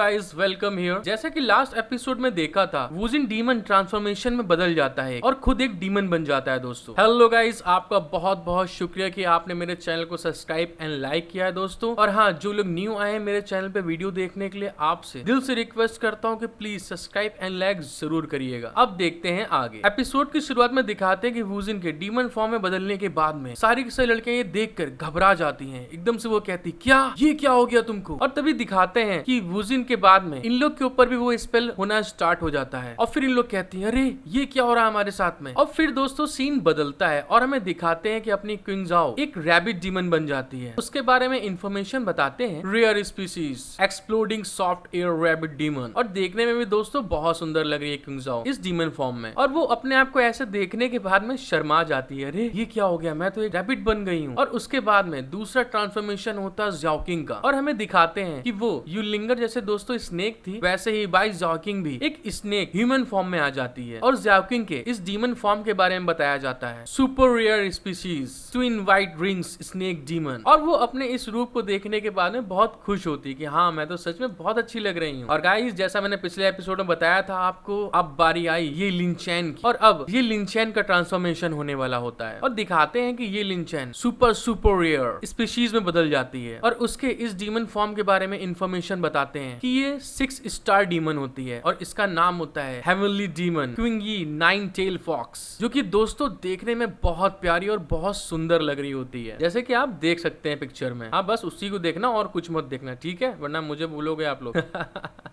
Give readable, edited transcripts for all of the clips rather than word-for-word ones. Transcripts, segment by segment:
Guys, welcome here. जैसा कि last episode में देखा था, वुजिन डीमन ट्रांसफॉर्मेशन में बदल जाता है और खुद एक डीमन बन जाता है दोस्तों। हेलो गाइस, आपका बहुत बहुत शुक्रिया कि आपने मेरे चैनल को सब्सक्राइब एंड लाइक किया है दोस्तों। और हाँ, जो लोग न्यू आए हैं मेरे चैनल पे वीडियो देखने के लिए, आपसे दिल से रिक्वेस्ट करता हूँ कि प्लीज सब्सक्राइब एंड लाइक जरूर करिएगा। अब देखते हैं आगे। एपिसोड की शुरुआत में दिखाते हैं कि वुजिन के डीमन फॉर्म में बदलने के बाद में सारी की सारी लड़कियां ये देखकर घबरा जाती हैं। एकदम से वो कहती, क्या ये क्या हो गया तुमको? और तभी दिखाते हैं कि वुजिन के बाद में इन लोग के ऊपर भी वो स्पेल होना स्टार्ट हो जाता है। और फिर इन लोग कहती हैं, अरे ये क्या हो रहा है हमारे साथ में। और फिर दोस्तों सीन बदलता है और हमें दिखाते हैं कि अपनी क्वीन ज़ाओ एक रैबिट डीमन बन जाती है। उसके बारे में इंफॉर्मेशन बताते हैं, rare species exploding soft air rabbit demon. और देखने में भी दोस्तों बहुत सुंदर लग रही है क्वीन ज़ाओ इस डीमन फॉर्म में। और वो अपने आप को ऐसे देखने के बाद में शर्मा जाती है, अरे ये क्या हो गया, मैं तो एक रैबिट बन गई हूँ। और उसके बाद में दूसरा ट्रांसफॉर्मेशन होता है ज़ाओकिंग का। और हमें दिखाते हैं कि वो यूलिंगर जैसे दोस्तों स्नेक थी, वैसे ही बाई ज़ाओकिंग भी एक स्नेक ह्यूमन फॉर्म में आ जाती है। और ज़ाओकिंग के इस डीमन फॉर्म के बारे में बताया जाता है, super rare species twin white rings snake demon. और वो अपने इस रूप को देखने के बाद में बहुत खुश होती है कि हाँ, मैं तो सच में बहुत अच्छी लग रही हूँ। और गाइस, जैसा मैंने पिछले एपिसोड में बताया था आपको, अब बारी आई ये लिनचैन की। और अब ये लिनचैन का ट्रांसफॉर्मेशन होने वाला होता है। और दिखाते हैं कि ये लिनचैन सुपर रेयर स्पीशीज में बदल जाती है। और उसके इस डीमन फॉर्म के बारे में इंफॉर्मेशन बताते हैं कि ये 6 स्टार डीमन होती है और इसका नाम होता है हेवनली डीमन क्विंगी 9 टेल फॉक्स, जो कि दोस्तों देखने में बहुत प्यारी और बहुत सुंदर लग रही होती है, जैसे कि आप देख सकते हैं पिक्चर में। हाँ, बस उसी को देखना और कुछ मत देखना, ठीक है, वरना मुझे भूलोगे आप लोग।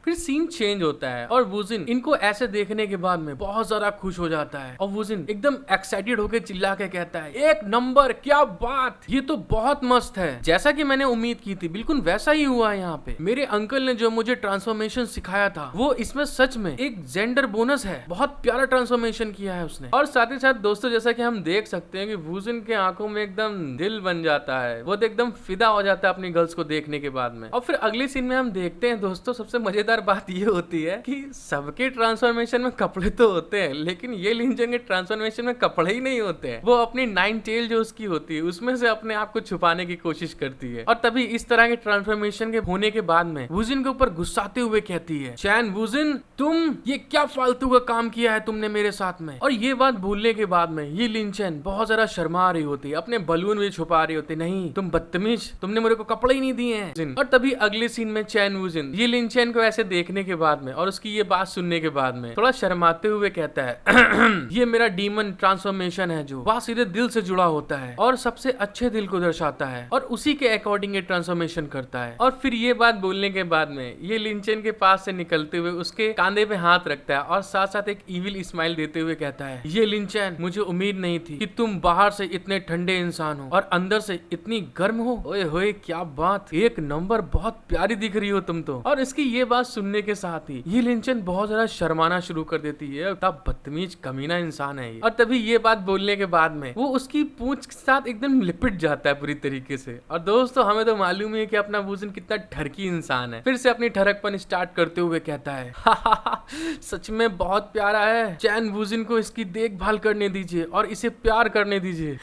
फिर सीन चेंज होता है और वुजिन इनको ऐसे देखने के बाद में बहुत ज्यादा खुश हो जाता है। और वुजिन एकदम एक्साइटेड होकर चिल्ला के कहता है, एक नंबर, क्या बात, ये तो बहुत मस्त है। जैसा कि मैंने उम्मीद की थी बिल्कुल वैसा ही हुआ है यहाँ पे। मेरे अंकल ने जो मुझे ट्रांसफॉर्मेशन सिखाया था वो इसमें सच में एक जेंडर बोनस है। बहुत प्यारा ट्रांसफॉर्मेशन किया है उसने। और साथ ही साथ दोस्तों, जैसा कि हम देख सकते हैं कि वुजिन के आंखों में एकदम दिल बन जाता है, वो तो एकदम फिदा हो जाता है अपनी गर्ल्स को देखने के बाद में। और फिर अगले सीन में हम देखते हैं दोस्तों, सबसे मजेदार बात ये होती है कि सबके ट्रांसफॉर्मेशन में कपड़े तो होते हैं, लेकिन ये लिंचन के ट्रांसफॉर्मेशन में कपड़े ही नहीं होते हैं। वो अपनी 9 टेल जो उसकी होती है उसमें से अपने आप को छुपाने की कोशिश करती है। और तभी इस तरह के ट्रांसफॉर्मेशन के होने के बाद में वुजिन के ऊपर गुस्साते हुए कहती है, चैन वुजिन, तुम ये क्या फालतू का काम किया है तुमने मेरे साथ में। और ये बात बोलने के बाद में ये लिनचैन बहुत ज्यादा शर्मा रही होती है, अपने बलून भी छुपा रही होती है, नहीं तुम बदतमीज, तुमने मेरे को कपड़े ही नहीं दिए हैं। और तभी अगले सीन में चैन वुजिन ये लिनचैन को ऐसे देखने के बाद में और उसकी ये बात सुनने के बाद में थोड़ा शर्माते हुए कहता है, ये मेरा डीमन ट्रांसफॉर्मेशन है जो वह सीधे दिल से जुड़ा होता है और सबसे अच्छे दिल को दर्शाता है और उसी के अकॉर्डिंग ये ट्रांसफॉर्मेशन करता है। और फिर ये बात बोलने के बाद में ये लिनचैन के पास से निकलते हुए उसके कांधे पे हाथ रखता है और साथ साथ एक इविल स्माइल देते हुए कहता है, ये लिनचैन, मुझे उम्मीद नहीं थी कि तुम बाहर से इतने ठंडे इंसान हो और अंदर से इतनी गर्म हो। ओए होए, क्या बात, एक नंबर, बहुत प्यारी दिख रही हो तुम तो। और इसकी ये बात सुनने के साथ ही ये लिनचैन बहुत ज्यादा शर्माना शुरू कर देती है, तब बदतमीज कमीना इंसान है ये। और तभी ये बात बोलने के बाद में वो उसकी पूंछ के साथ एकदम लिपट जाता है पूरी तरीके से। और दोस्तों, हमें तो मालूम है कि अपना वुजिन कितना ठरकी इंसान है। फिर से अपनी ठरकपन स्टार्ट करते हुए कहता है, सच में बहुत प्यारा है, चैन वुजिन को इसकी देखभाल करने दीजिए और इसे प्यार करने दीजिए।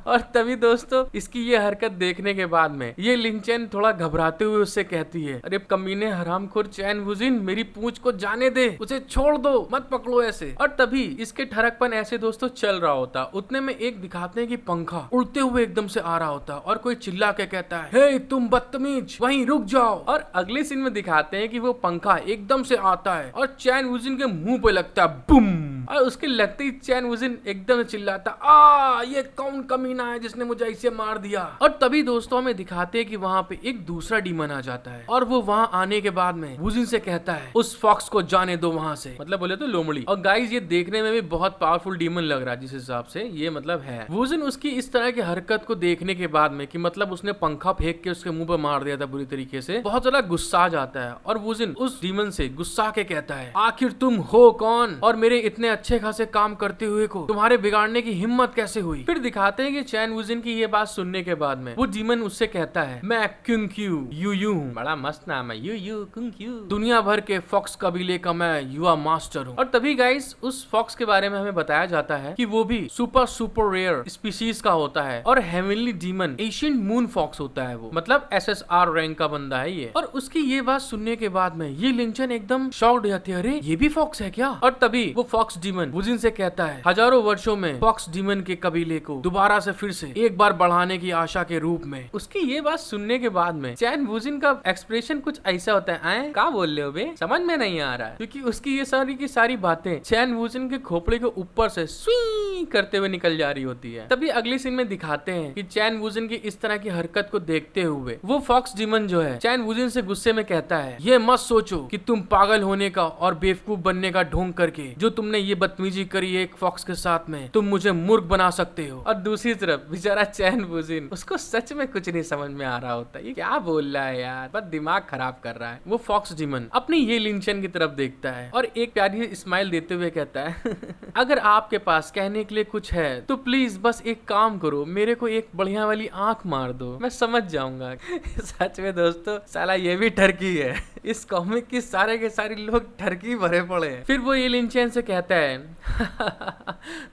और तभी दोस्तों इसकी ये हरकत देखने के बाद में ये लिनचैन थोड़ा घबराते हुए उससे कहती है, अरे कमीने हरामखोर चैन वुजिन, मेरी पूंछ को जाने दे, उसे छोड़ दो, मत पकड़ो ऐसे। और तभी इसके ठरकपन ऐसे दोस्तों चल रहा होता, उतने में एक दिखाते हैं कि पंखा उड़ते हुए एकदम से आ रहा होता और कोई चिल्ला के कहता है, हे तुम बदतमीज, वहीं रुक जाओ। और अगले सीन में दिखाते हैं कि वो पंखा एकदम से आता है और चैन वुजिन के मुंह पे लगता है, बूम। और उसके लगते ही चैन वुजिन एकदम चिल्लाता, ये कौन कमीना है जिसने मुझे इसे मार दिया। और तभी दोस्तों हमें दिखाते हैं कि वहाँ पे एक दूसरा डीमन आ जाता है और वो वहाँ आने के बाद में वुजिन से कहता है, उस फॉक्स को जाने दो वहाँ से, मतलब बोले तो लोमड़ी। और गाइस, ये देखने में भी बहुत पावरफुल डीमन लग रहा है जिस हिसाब से ये मतलब है। वुजिन उसकी इस तरह की हरकत को देखने के बाद में कि मतलब उसने पंखा फेंक के उसके मुंह पे मार दिया था बुरी तरीके से, बहुत ज्यादा गुस्सा आ जाता है। और वुजिन उस डीमन से गुस्सा के कहता है, आखिर तुम हो कौन और मेरे इतने अच्छे खासे काम करते हुए को तुम्हारे बिगाड़ने की हिम्मत कैसे हुई। फिर दिखाते हैं कि चैन वुजिन की ये बात सुनने के बाद में वो डीमन उससे कहता है मैं कुंग क्यू यू हूँ, बड़ा मस्त नाम है यू कुंग क्यू, दुनिया भर के फॉक्स कबीले का मैं युवा मास्टर हूँ। और तभी गाइस उस फॉक्स के बारे में हमें बताया जाता है कि वो भी सुपर रेयर स्पीशीज का होता है और heavenly demon Asian moon fox होता है वो, मतलब SSR रैंक का बंदा है ये। और उसकी ये बात सुनने के बाद में ये लिंचन एकदम शॉक्ड हो जाती है, अरे ये भी फॉक्स है क्या। और तभी वो फॉक्स डीमन वुजिन से कहता है हजारों वर्षों में फॉक्स डीमन के कबीले को दोबारा से फिर से एक बार बढ़ाने की आशा के रूप में। उसकी ये बात सुनने के बाद में चैन वुजिन का एक्सप्रेशन कुछ ऐसा होता है, आए क्या बोल रहे हो बे, समझ में नहीं आ रहा है, क्योंकि उसकी ये सारी की सारी बातें चैन वुजिन के खोपड़े के ऊपर से स्वी करते हुए निकल जा रही होती है। तभी अगले सीन में दिखाते हैं कि चैन वुजिन की इस तरह की हरकत को देखते हुए वो फॉक्स डीमन जो है चैन वुजिन से गुस्से में कहता है ये मत सोचो कि तुम पागल होने का और बेवकूफ बनने का ढोंग करके जो तुमने ये बदतमीजी करी एक फॉक्स के साथ में तुम मुझे मूर्ख बना सकते हो। और दूसरी तरफ बेचारा चैन वुजिन उसको सच में कुछ नहीं समझ में आ रहा होता, ये क्या बोल रहा है यार, बस दिमाग खराब कर रहा है। वो फॉक्स डीमन अपनी ये लिंचन की तरफ देखता है और एक प्यारी स्माइल देते हुए कहता है अगर आपके पास कहने के लिए कुछ है तो प्लीज बस एक काम करो, मेरे को एक बढ़िया वाली आंख मार दो, मैं समझ जाऊंगा। सच में दोस्तों साला ये भी ठरकी है, इस कॉमिक की सारे के सारे लोग ठरकी भरे पड़े हैं। फिर वो ये लिंचन से कहता है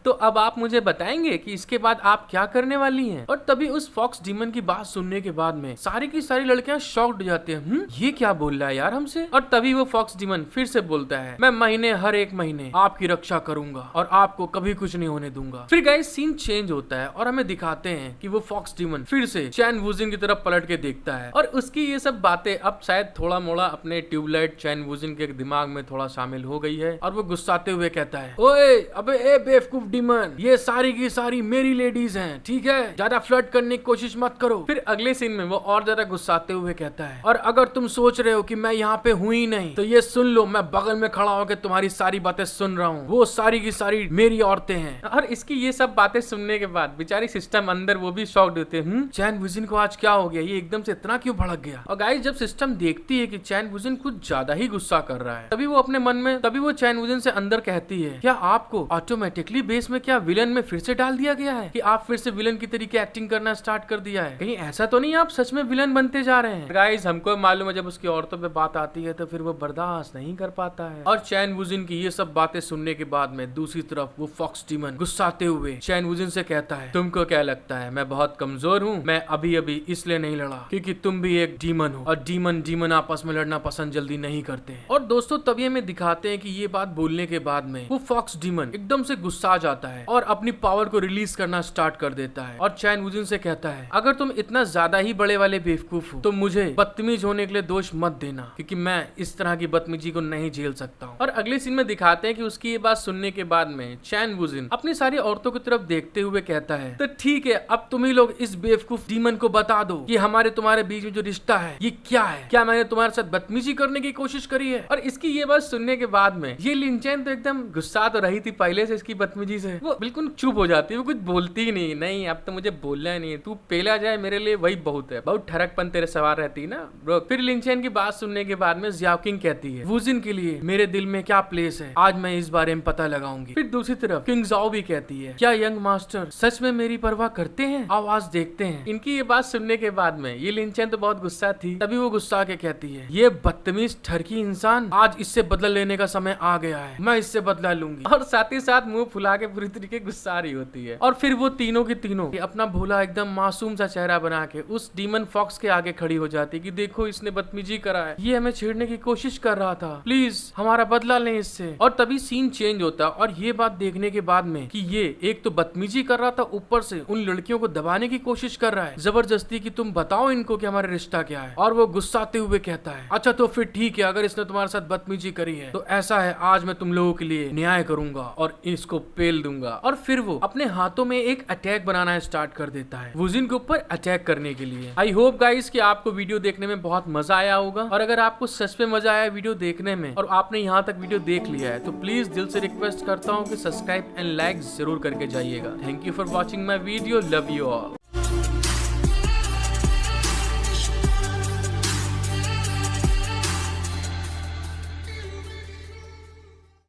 तो अब आप मुझे बताएंगे कि इसके बाद आप क्या करने वाली हैं। और तभी उस फॉक्स डीमन की बात सुनने के बाद में सारी की सारी लड़कियां शॉक्ड हो जाती हैं, ये क्या बोल रहा है यार हमसे। और तभी वो फॉक्स डीमन फिर से बोलता है मैं हर एक महीने आपकी रक्षा करूंगा और आपको कभी कुछ नहीं होने दूंगा। फिर गाइस सीन चेंज होता है और हमें दिखाते हैं कि वो फॉक्स डीमन फिर से चैन वुजिन की तरफ पलट के देखता है और उसकी ये सब बातें अब शायद थोड़ा मोड़ा अपने ट्यूबलाइट चैन वुजिन के दिमाग में थोड़ा शामिल हो गई है और वो गुस्साते हुए कहता है ओए अबे ए बेवकूफ डीमन, ये सारी की सारी मेरी लेडीज हैं, ठीक है, ज्यादा फ्लर्ट करने की कोशिश मत करो। फिर अगले सीन में वो और ज्यादा गुस्साते हुए कहता है और अगर तुम सोच रहे हो कि मैं यहाँ पे हूँ ही नहीं तो ये सुन लो, मैं बगल में खड़ा होकर तुम्हारी सारी बातें सुन रहा हूँ, वो सारी की सारी मेरी औरतें हैं। और इसकी ये सब बातें सुनने के बाद बेचारी सिस्टम अंदर वो भी शॉक्ड होते हैं, चैन वुजिन को आज क्या हो गया, ये एकदम से इतना क्यों भड़क गया। और गाइस जब सिस्टम देखती है कि चैन वुजिन कुछ ज्यादा ही गुस्सा कर रहा है तभी वो अपने मन में चैन वुजिन से अंदर कहती है क्या आपको ऑटोमेटिकली बेस में क्या विलन में फिर से डाल दिया गया है कि आप फिर से विलन की तरीके एक्टिंग करना स्टार्ट कर दिया है, कहीं ऐसा तो नहीं आप सच में विलन बनते जा रहे हैं। गाइस हमको मालूम है जब उसकी औरतों पे बात आती है तो फिर वो बर्दाश्त नहीं कर पाता है। और चैन वुजिन की ये सब बातें सुनने के बाद में दूसरी तरफ वो फॉक्स डीमन गुस्साते हुए चैन वुजिन से कहता है तुमको क्या लगता है मैं बहुत कमजोर हूँ, मैं अभी अभी इसलिए नहीं लड़ा क्योंकि तुम भी एक डीमन हो और डीमन आपस में लड़ना पसंद जल्दी नहीं करते हैं। और दोस्तों तभी हमें दिखाते हैं कि ये बात बोलने के बाद में वो फॉक्स डीमन एकदम से गुस्सा आ जाता है और अपनी पावर को रिलीज करना स्टार्ट कर देता है और चैन वुजिन से कहता है अगर तुम इतना ज्यादा ही बड़े वाले बेवकूफ हो तो मुझे बदतमीज होने के लिए दोष मत देना क्योंकि मैं इस तरह की बदतमीजी को नहीं झेल सकता हूँ। और अगले सीन में दिखाते हैं कि उसकी ये बात सुनने के बाद में चैन वुजिन अपनी सारी औरतों की तरफ देखते हुए कहता है तो ठीक है, अब तुम ही लोग इस बेवकूफ डीमन को बता दो कि हमारे तुम्हारे बीच में जो रिश्ता है ये क्या है, क्या मैंने तुम्हारे साथ बदतमीजी करने की कोशिश करी है। और इसकी ये बात सुनने के बाद में ये लिंचन तो एकदम गुस्सा तो रही थी पहले से इसकी बदतमीजी से, वो बिल्कुल चुप हो जाती है, वो कुछ बोलती ही नहीं अब तो मुझे बोलना ही नहीं है, तू पेला जाए मेरे लिए वही बहुत है, बहुत ठरकपन तेरे सवार रहती है ना ब्रो। फिर लिंचन की बात सुनने के बाद में ज़ियाओकिंग कहती है वुजिन के लिए मेरे दिल में क्या प्लेस है, आज मैं इस बारे में पता लगाऊंगी। फिर दूसरी तरफ किंग ज़ाओ भी कहती है क्या यंग मास्टर सच में मेरी परवाह करते हैं, आवाज देखते हैं। इनकी ये बात सुनने के बाद में ये लिंचन तो बहुत गुस्सा थी, तभी वो गुस्सा के कहती है ये बदतमीज ठरकी इंसान, आज इससे बदला लेने का समय आ गया है, मैं इससे बदला लूंगी। और साथ ही साथ मुंह फुला के पूरी तरीके गुस्सा आ रही होती है। और फिर वो तीनों की तीनों अपना भोला एकदम मासूम सा चेहरा बना के उस डीमन फॉक्स के आगे खड़ी हो जाती कि देखो इसने बदतमीजी करा है, ये हमें छेड़ने की कोशिश कर रहा था, प्लीज हमारा बदला लें इससे। और तभी सीन चेंज होता और ये बात देखने के बाद में कि ये एक तो बदतमीजी कर रहा था, ऊपर से उन लड़कियों को दबाने की कोशिश कर रहा है जबरदस्ती कि तुम बताओ इनको कि हमारा रिश्ता क्या है। और वो गुस्साते हुए कहता है अच्छा तो फिर ठीक है, अगर इसने तुम्हारे साथ बदतमीजी करी है तो ऐसा है आज मैं तुम लोगों के लिए न्याय करूंगा और इसको पेल दूंगा। और फिर वो अपने हाथों में एक अटैक बनाना स्टार्ट कर देता है वुजिन के ऊपर अटैक करने के लिए। आई होप गाइस कि आपको वीडियो देखने में बहुत मजा आया होगा, और अगर आपको सच में मजा आया वीडियो देखने में और आपने यहाँ तक वीडियो देख लिया है तो प्लीज दिल से रिक्वेस्ट करता हूँ कि सब्सक्राइब एंड लाइक जरूर करके जाइएगा। Thank you for watching my video, love you all.